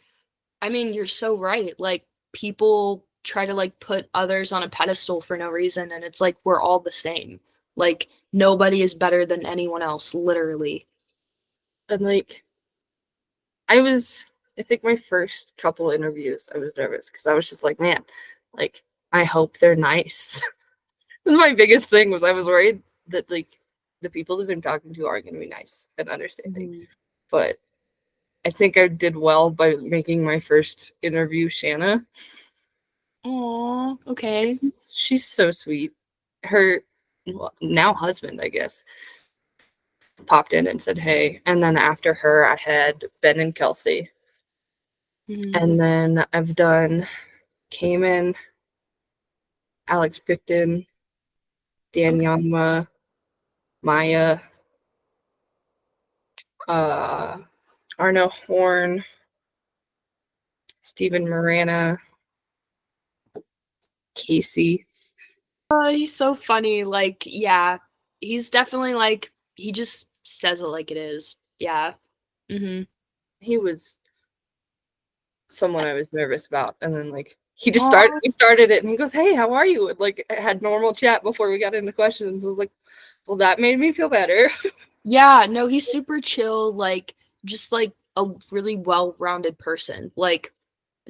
I mean, you're so right. Like, people try to like put others on a pedestal for no reason, and it's like we're all the same. Like, nobody is better than anyone else, literally.
And like, I think my first couple interviews, I was nervous because I was just like, man, like, I hope they're nice. That was my biggest thing was I was worried that like the people that I'm talking to are going to be nice and understanding.
Mhm.
But I think I did well by making my first interview Shanna.
Aw, okay.
She's so sweet. Her now husband, I guess, popped in and said hey. And then after her, I had Ben and Kelsey.
Mhm.
And then I've done Cayman, Alex Picton, Dan
Okay.
Yanma, Maya, uh, Arno Horn, Stephen Morana, Casey.
Oh, he's so funny. Like, yeah, he's definitely like he just says it like it is. Yeah. Mm-hmm.
He was someone I was nervous about. And then like
Oh,
we started it and he goes, "Hey, how are you?" And like I had normal chat before we got into questions. I was like, well, that made me feel better.
yeah, no, he's super chill, like just like a really well-rounded person. Like,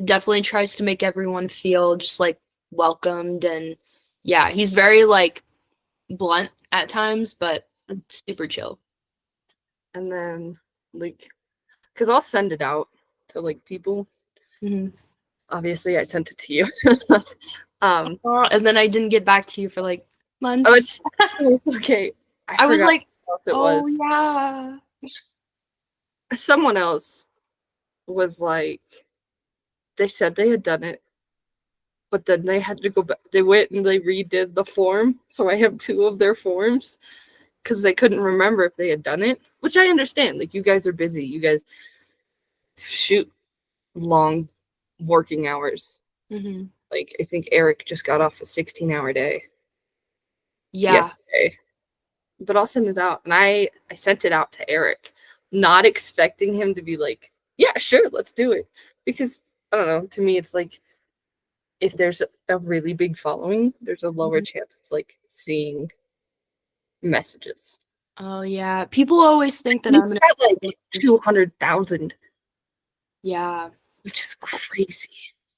definitely tries to make everyone feel just like welcomed, and yeah, he's very like blunt at times, but super chill.
And then like because I'll send it out to like people.
Hmm.
Obviously I sent it to you. um
And then I didn't get back to you for like
oh
months.
it's okay. I
I was
forgot
like,
what else it
oh
was.
yeah.
Someone else was like they said they had done it, but then they had to go back. They went and they redid the form. So I have two of their forms because they couldn't remember if they had done it, which I understand. Like, you guys are busy. You guys shoot long working hours.
Hmm.
Like, I think Eric just got off a 16-hour day
Yeah.
yesterday. But I'll send it out. And I sent it out to Eric, not expecting him to be like, yeah, sure, let's do it. Because, I don't know, to me, it's like, if there's a really big following, there's a lower
Mhm.
chance of like seeing messages.
Oh yeah. People always think that I'm
He's
gonna.
got like 200,000,
Yeah.
which is crazy.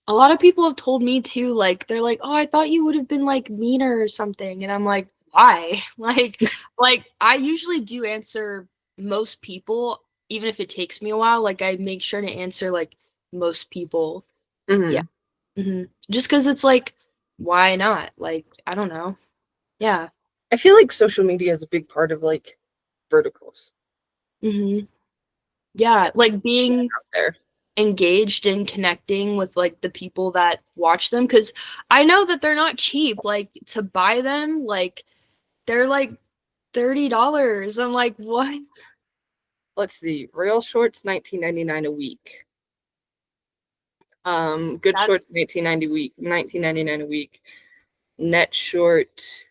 A lot of people have told me too, like they're like, "Oh, I thought you would have been like meaner or something." And I'm like, "Why?" Like I usually do answer most people even if it takes me a while. Like, I make sure to answer like most people. Yeah.
Hmm.
Just cuz it's like, why not? Like, I don't know. Yeah.
I feel like social media is a big part of like verticals
Mhm. Yeah, like being
out there.
engaged in connecting with like the people that watch them, because I know that they're not cheap. Like, to buy them, like they're like $30. I'm like, what?
Let's see. Real shorts, $19.99 a week. Good
That's
shorts, $19.99 a week. Net short,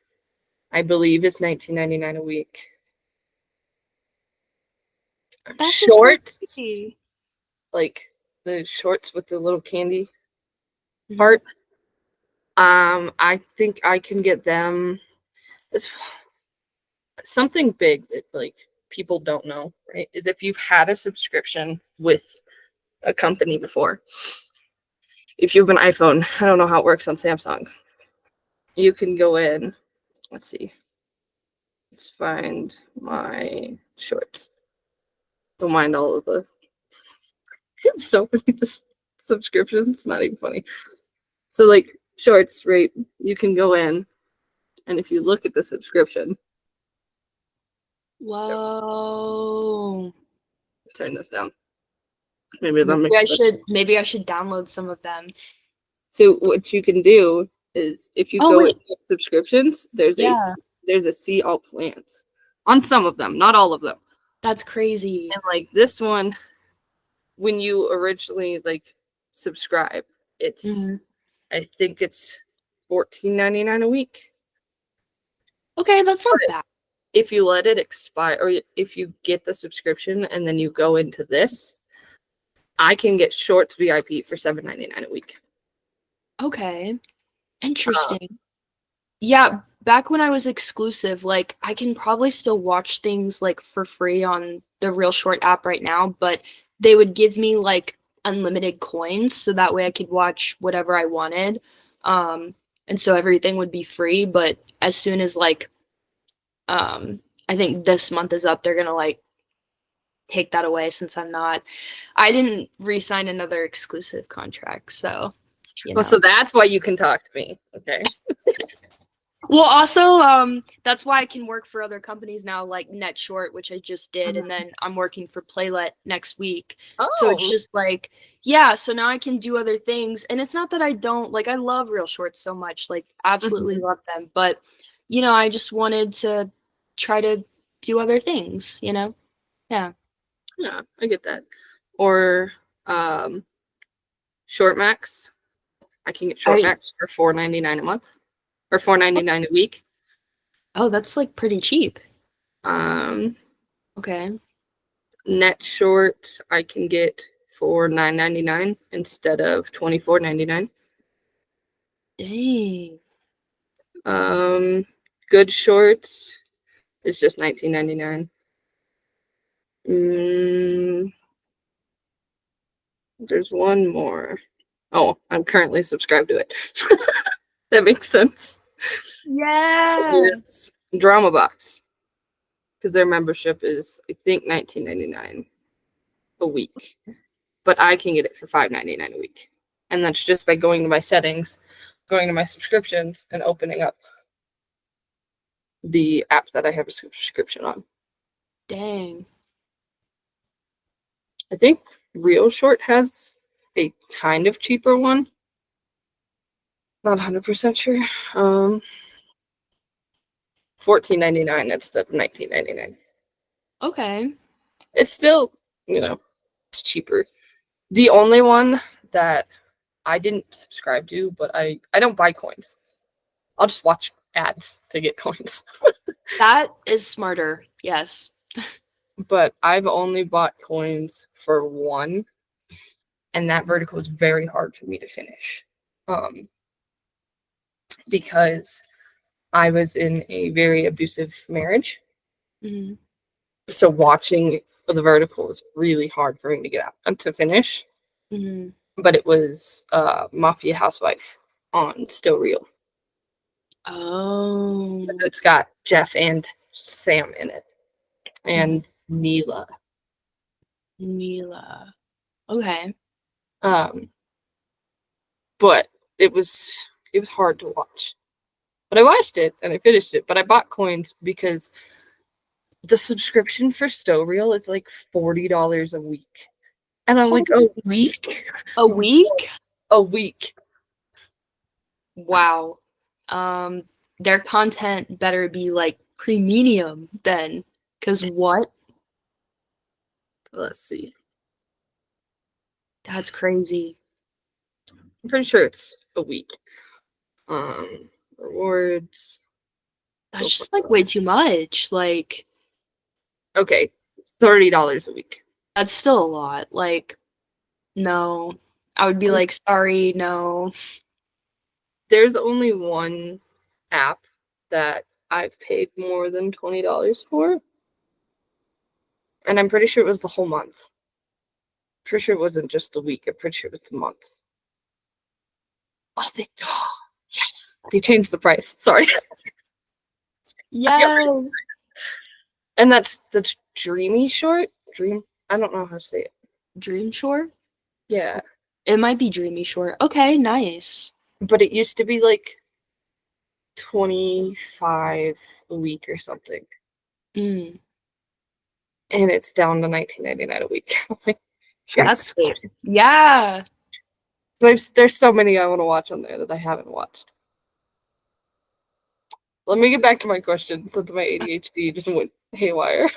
I believe, is $19.99 a week.
that's just so
Shorts,
crazy.
like the shorts with the little candy
Mhm.
part. I think I can get them. It's something big that like people don't know, right? Is if you've had a subscription with a company before. If you have an iPhone, I don't know how it works on Samsung. You can go in. Let's see. Let's find my shorts. Don't mind all of the. I have so many subscriptions. It's not even funny. So like shorts, right? You can go in, and if you look at the subscription,
Whoa.
turn this down. Maybe that makes it.
Maybe I should download some of them.
So what you can do is if you
Oh
go
wait,
into subscriptions,
yeah,
there's a see all plans on some of them, not all of them.
that's crazy.
And like this one, when you originally like subscribe, it's
Mhm.
I think it's $14.99 a week.
Okay, that's
But
not bad.
if you let it expire, or if you get the subscription and then you go into this, I can get Shorts VIP for $7.99 a week.
Okay,
Uh,
interesting. Yeah, back when I was exclusive, like I can probably still watch things like for free on the Real Short app right now, but they would give me like unlimited coins so that way I could watch whatever I wanted. Um, and so everything would be free, but as soon as like I think this month is up, they're gonna like take that away since I didn't re-sign another exclusive contract, so you
well, so
know.
that's why you can talk to me. Okay.
Well, also, that's why I can work for other companies now, like NetShort, which I just did, and then I'm working for Playlet next week. So it's
Oh.
just like, yeah, so now I can do other things. And it's not that I don't like I love Real Shorts so much, like absolutely
Mhm.
love them, but I just wanted to try to do other things. Yeah.
Yeah, I get that. Or um, Short Max. I can get Short
I
Max for $4.99 a month or $4.99 a week.
Oh, that's like pretty cheap.
Um,
Okay.
Net Short I can get for $9.99 instead of $24.99.
Dang.
Um, Good Shorts is just $19.99. Mm, there's one more. Oh, I'm currently subscribed to it. That makes sense.
Yeah.
It's Drama Box because their membership is I think $19.99 a week, but I can get it for $5.99 a week, and that's just by going to my settings, going to my subscriptions, and opening up the app that I have a subscription on.
Dang.
I think Real Short has a kind of cheaper one. Not 100% sure. $14.99 instead of $19.99.
Okay.
It's still, it's cheaper. The only one that I didn't subscribe to, but I don't buy coins. I'll just watch ads to get coins.
That is smarter. Yes.
But I've only bought coins for one, and that vertical is very hard for me to finish. Because I was in a very abusive marriage.
Hmm.
So watching the vertical was really hard for me to get out and to finish.
Hmm.
But it was Mafia Housewife on Still Real.
Oh.
It's got Jeff and Sam in it,
Mhm.
and Neela.
Mila. Okay.
Um, but it was hard to watch. But I watched it and I finished it. But I bought coins because the subscription for Stow Reel is like $40 a week. And I'm like,
Holy-
a week?
A week?
A week.
Wow. Um, their content better be like Premium then. Cause what?
Let's see.
That's crazy.
I'm pretty sure it's a week. Rewards.
That's just like way too much. Like,
Okay, $30 a week.
that's still a lot. Like, no. I would be like, sorry, no.
There's only one app that I've paid more than $20 for, and I'm pretty sure it was the whole month. Pretty sure it wasn't just the week. I'm pretty sure it was the month. Oh, yes, they changed the price. Sorry.
Yes.
And that's Dreamy Short. I don't know how to say it.
Dream Shore?
Yeah,
It might be Dreamy Shore. Okay, nice.
but it used to be like 25 a week or something,
Mm,
and it's down to $19.99 a week. Like,
that's
yes.
great. Yeah.
There's so many I want to watch on there that I haven't watched. Let me get back to my question since my ADHD just went haywire.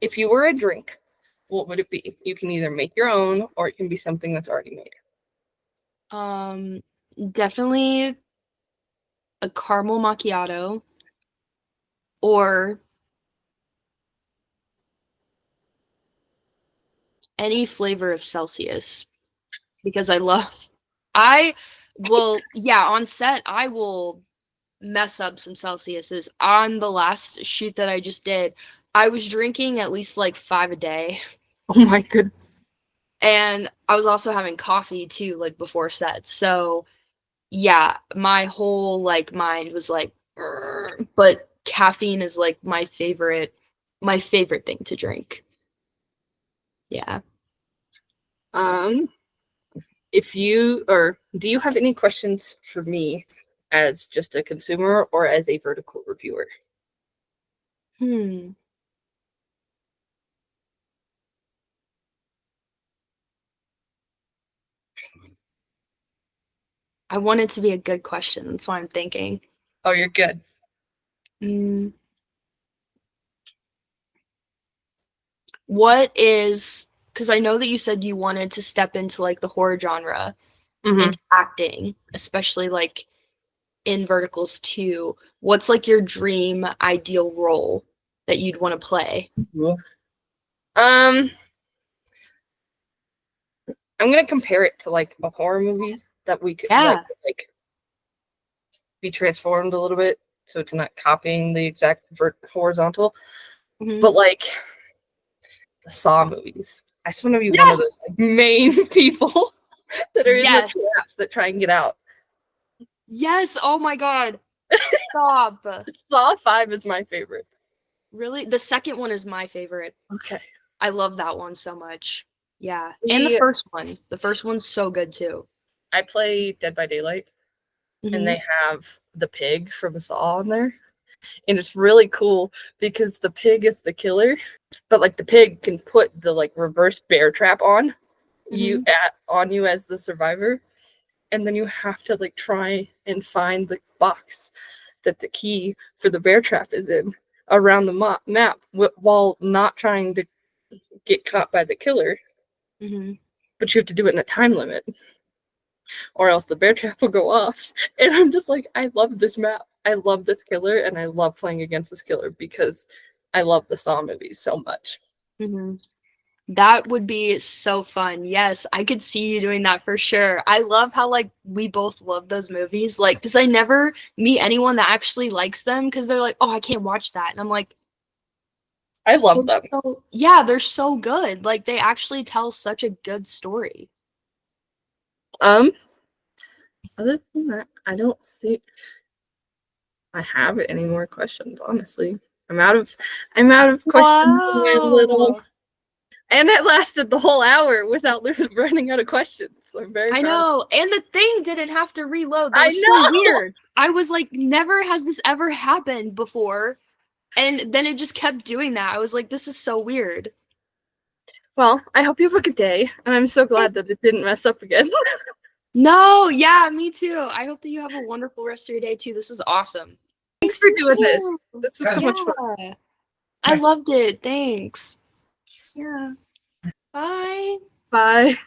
If you were a drink, what would it be? You can either make your own or it can be something that's already made.
Definitely a caramel macchiato or any flavor of Celsius because I will, yeah, on set, I will mess up some Celsiuses. On the last shoot that I just did, I was drinking at least like 5 a day.
Oh my goodness.
And I was also having coffee too, like before set. So yeah, my whole like mind was like, "Grr." But caffeine is like my favorite thing to drink. Yeah.
Um, do you have any questions for me as just a consumer or as a vertical reviewer?
Hmm. I want it to be a good question. That's why I'm thinking.
Oh, you're good.
Mm, what is, because I know that you said you wanted to step into like the horror genre,
Mm-hmm.
into acting, especially like in Verticals 2. What's like your dream ideal role that you'd want to play?
Um, I'm gonna compare it to like a horror movie that we could
Yeah.
like be transformed a little bit, so it's not copying the exact horizontal,
Mhm.
but like the Saw movies. I just want to be one of the
Yes.
like, main people that are in the
Yes.
trap that try and get out.
Yes. Oh my God. Stop.
Saw 5 is my favorite.
Really? The second one is my favorite.
Okay.
I love that one so much. Yeah. And the
We
first one. The first one's so good too.
I play Dead by Daylight, and
Hmm.
they have the pig from Saw on there. And it's really cool because the pig is the killer, but like the pig can put the like reverse bear trap on
Hmm.
you as the survivor, and then you have to like try and find the box that the key for the bear trap is in around the map while not trying to get caught by the killer.
Hmm.
But you have to do it in a time limit, or else the bear trap will go off. And I'm just like, I love this map. I love this killer, and I love playing against this killer because I love the Saw movies so much.
Hmm. That would be so fun. Yes, I could see you doing that for sure. I love how like we both love those movies. Like, because I never meet anyone that actually likes them because they're like, oh, I can't watch that. And I'm like,
I love them.
yeah, they're so good. Like they actually tell such a good story.
Um, Other than that, I don't think I have any more questions, honestly. I'm out of questions in my little,
Wow.
and it lasted the whole hour without running out of questions. So I'm very
I
proud of
know. And the thing didn't have to reload. That
I
was so
know.
weird. I was like, never has this ever happened before. And then it just kept doing that. I was like, this is so weird.
Well, I hope you have a good day, and I'm so glad that it didn't mess up again.
No, yeah, me too. I hope that you have a wonderful rest of your day too. This was awesome.
Thanks for doing this.
you.
This was so much fun.
Yeah, I loved it. Thanks. Yeah. Bye.
Bye.